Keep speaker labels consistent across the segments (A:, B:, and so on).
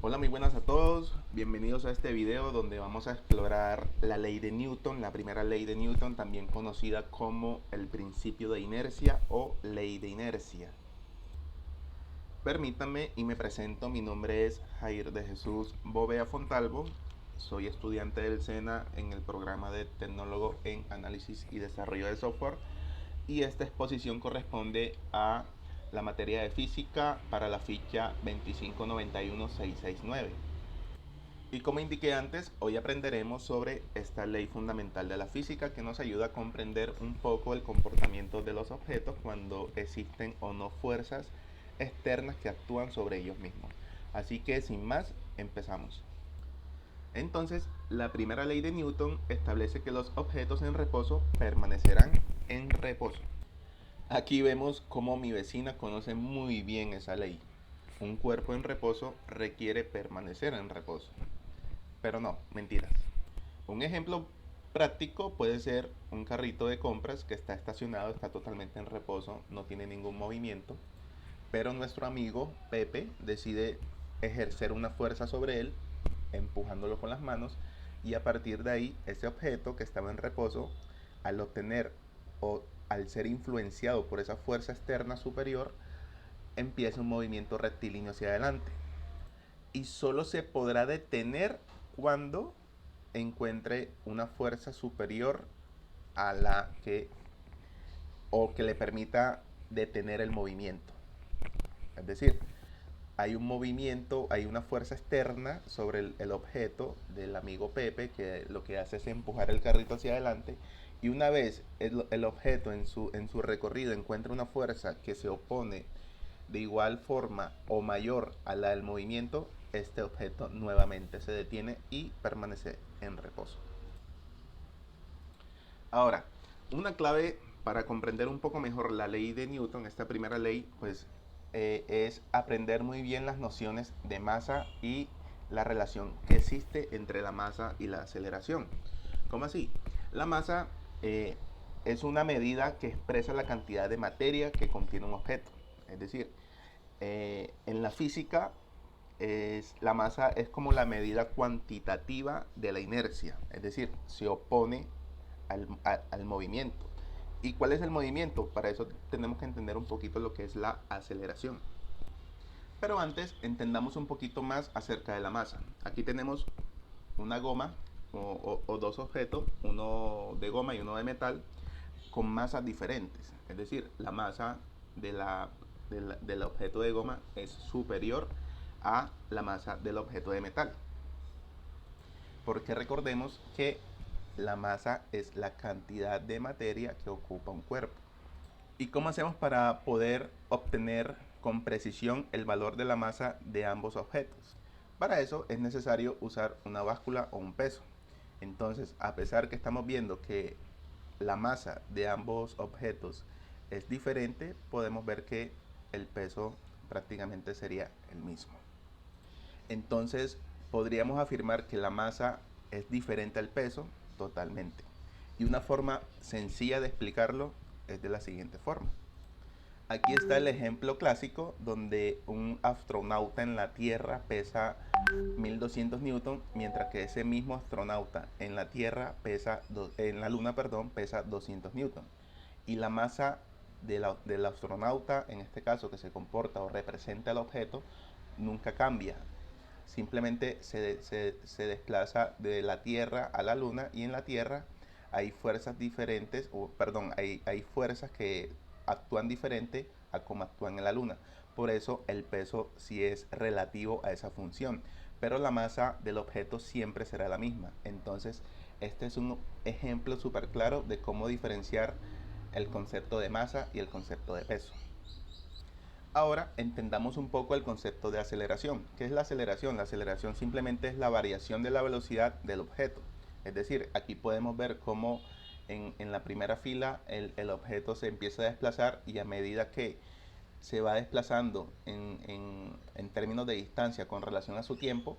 A: Hola, muy buenas a todos, bienvenidos a este video donde vamos a explorar la ley de Newton, la primera ley de Newton, también conocida como el principio de inercia o ley de inercia. Permítanme y me presento, mi nombre es Jair de Jesús Bovea Fontalvo, soy estudiante del SENA en el programa de Tecnólogo en Análisis y Desarrollo de Software y esta exposición corresponde a la materia de física para la ficha 2591669. Y como indiqué antes, hoy aprenderemos sobre esta ley fundamental de la física que nos ayuda a comprender un poco el comportamiento de los objetos cuando existen o no fuerzas externas que actúan sobre ellos mismos. Así que sin más, empezamos. Entonces, la primera ley de Newton establece que los objetos en reposo permanecerán en reposo. Aquí vemos cómo mi vecina conoce muy bien esa ley. Un cuerpo en reposo requiere permanecer en reposo. Pero no, mentiras. Un ejemplo práctico puede ser un carrito de compras que está estacionado, está totalmente en reposo, no tiene ningún movimiento, pero nuestro amigo Pepe decide ejercer una fuerza sobre él, empujándolo con las manos, y a partir de ahí ese objeto que estaba en reposo, al obtener o al ser influenciado por esa fuerza externa superior, empieza un movimiento rectilíneo hacia adelante. Y solo se podrá detener cuando encuentre una fuerza superior a la que o que le permita detener el movimiento. Es decir, hay un movimiento, hay una fuerza externa sobre el objeto del amigo Pepe que lo que hace es empujar el carrito hacia adelante y una vez el objeto en su recorrido encuentra una fuerza que se opone de igual forma o mayor a la del movimiento, este objeto nuevamente se detiene y permanece en reposo. Ahora, una clave para comprender un poco mejor la ley de Newton, esta primera ley, pues es aprender muy bien las nociones de masa y la relación que existe entre la masa y la aceleración. ¿Cómo así? La masa es una medida que expresa la cantidad de materia que contiene un objeto. Es decir, en la física la masa es como la medida cuantitativa de la inercia, es decir, se opone al movimiento. ¿Y cuál es el movimiento? Para eso tenemos que entender un poquito lo que es la aceleración. Pero antes entendamos un poquito más acerca de la masa. Aquí tenemos una goma o dos objetos, uno de goma y uno de metal, con masas diferentes. Es decir, la masa del objeto de goma es superior a la masa del objeto de metal. Porque recordemos que la masa es la cantidad de materia que ocupa un cuerpo. ¿Y cómo hacemos para poder obtener con precisión el valor de la masa de ambos objetos? Para eso es necesario usar una báscula o un peso. Entonces, a pesar que estamos viendo que la masa de ambos objetos es diferente, podemos ver que el peso prácticamente sería el mismo. Entonces, podríamos afirmar que la masa es diferente al peso totalmente. Y una forma sencilla de explicarlo es de la siguiente forma. Aquí está el ejemplo clásico donde un astronauta en la Tierra pesa 1200 newton, mientras que ese mismo astronauta en la Tierra en la Luna, perdón, pesa 200 newton. Y la masa del astronauta, en este caso que se comporta o representa el objeto, nunca cambia. Simplemente se desplaza de la Tierra a la Luna y en la Tierra hay fuerzas diferentes, o perdón, hay fuerzas que actúan diferente a como actúan en la Luna. Por eso el peso sí es relativo a esa función, pero la masa del objeto siempre será la misma. Entonces, este es un ejemplo súper claro de cómo diferenciar el concepto de masa y el concepto de peso. Ahora entendamos un poco el concepto de aceleración. ¿Qué es la aceleración? La aceleración simplemente es la variación de la velocidad del objeto. Es decir, aquí podemos ver cómo en la primera fila el objeto se empieza a desplazar y a medida que se va desplazando en términos de distancia con relación a su tiempo,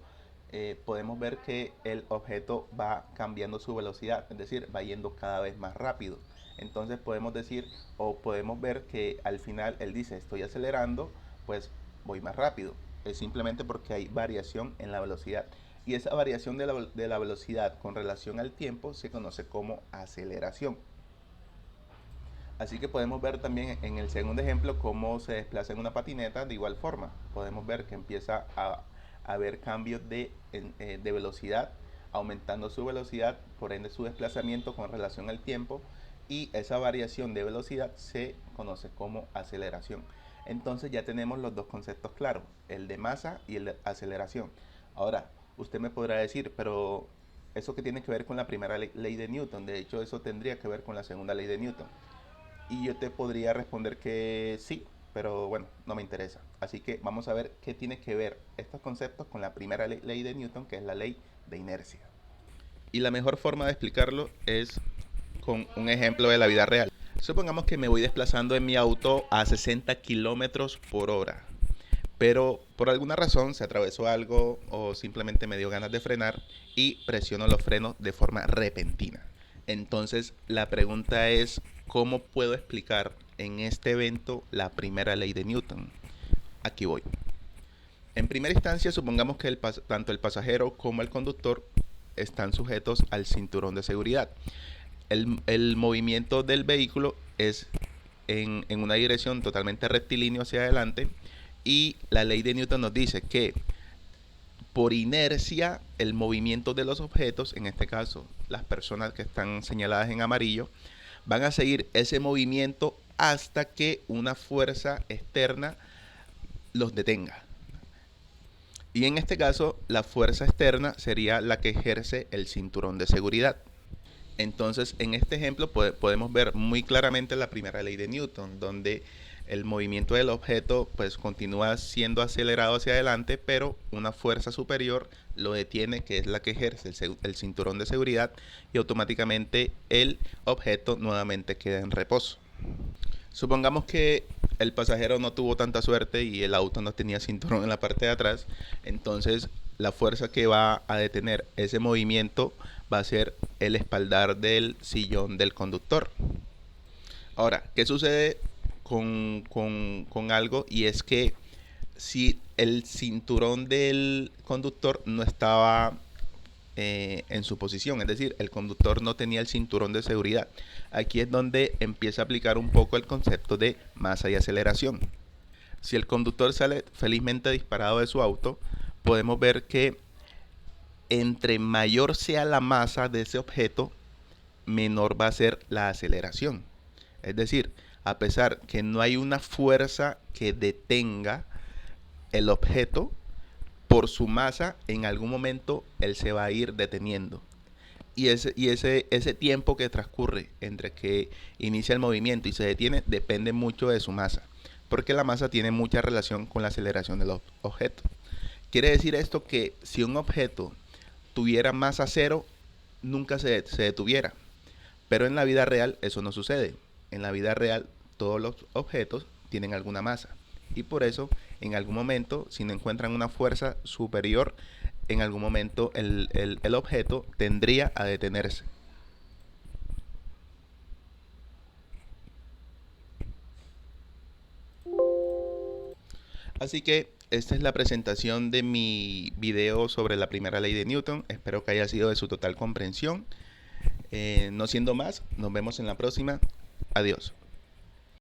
A: podemos ver que el objeto va cambiando su velocidad, es decir, va yendo cada vez más rápido. Entonces podemos decir o podemos ver que al final él dice estoy acelerando, pues voy más rápido. es simplemente porque hay variación en la velocidad. Y esa variación de la velocidad con relación al tiempo se conoce como aceleración. Así que podemos ver también en el segundo ejemplo cómo se desplaza en una patineta de igual forma. Podemos ver que empieza a haber cambios de velocidad, aumentando su velocidad, por ende su desplazamiento con relación al tiempo, y esa variación de velocidad se conoce como aceleración. Entonces ya tenemos los dos conceptos claros, el de masa y el de aceleración. Ahora, usted me podrá decir, pero ¿eso qué tiene que ver con la primera ley de Newton? De hecho, eso tendría que ver con la segunda ley de Newton. Y yo te podría responder que sí, pero bueno, no me interesa. Así que vamos a ver qué tiene que ver estos conceptos con la primera ley de Newton, que es la ley de inercia. Y la mejor forma de explicarlo es con un ejemplo de la vida real. Supongamos que me voy desplazando en mi auto a 60 kilómetros por hora, pero por alguna razón se atravesó algo o simplemente me dio ganas de frenar y presiono los frenos de forma repentina. Entonces la pregunta es, ¿cómo puedo explicar en este evento la primera ley de Newton? Aquí voy. En primera instancia, supongamos que tanto el pasajero como el conductor están sujetos al cinturón de seguridad. El movimiento del vehículo es en una dirección totalmente rectilíneo hacia adelante, y la ley de Newton nos dice que por inercia el movimiento de los objetos, en este caso las personas que están señaladas en amarillo, van a seguir ese movimiento hasta que una fuerza externa los detenga. Y en este caso la fuerza externa sería la que ejerce el cinturón de seguridad. Entonces, en este ejemplo podemos ver muy claramente la primera ley de Newton, donde el movimiento del objeto pues continúa siendo acelerado hacia adelante, pero una fuerza superior lo detiene, que es la que ejerce el cinturón de seguridad, y automáticamente el objeto nuevamente queda en reposo. Supongamos que el pasajero no tuvo tanta suerte y el auto no tenía cinturón en la parte de atrás, entonces la fuerza que va a detener ese movimiento va a ser el espaldar del sillón del conductor. Ahora, ¿qué sucede con algo? Y es que si el cinturón del conductor no estaba en su posición, es decir, el conductor no tenía el cinturón de seguridad, aquí es donde empieza a aplicar un poco el concepto de masa y aceleración. Si el conductor sale felizmente disparado de su auto, podemos ver que entre mayor sea la masa de ese objeto, menor va a ser la aceleración. Es decir, a pesar que no hay una fuerza que detenga el objeto, por su masa, en algún momento él se va a ir deteniendo. Y ese tiempo que transcurre entre que inicia el movimiento y se detiene depende mucho de su masa, porque la masa tiene mucha relación con la aceleración del objeto. Quiere decir esto que si un objeto tuviera masa cero, nunca se detuviera. Pero en la vida real eso no sucede. En la vida real todos los objetos tienen alguna masa. Y por eso, en algún momento, si no encuentran una fuerza superior, en algún momento el objeto tendría a detenerse. Así que esta es la presentación de mi video sobre la primera ley de Newton. Espero que haya sido de su total comprensión. No siendo más, nos vemos en la próxima. Adiós.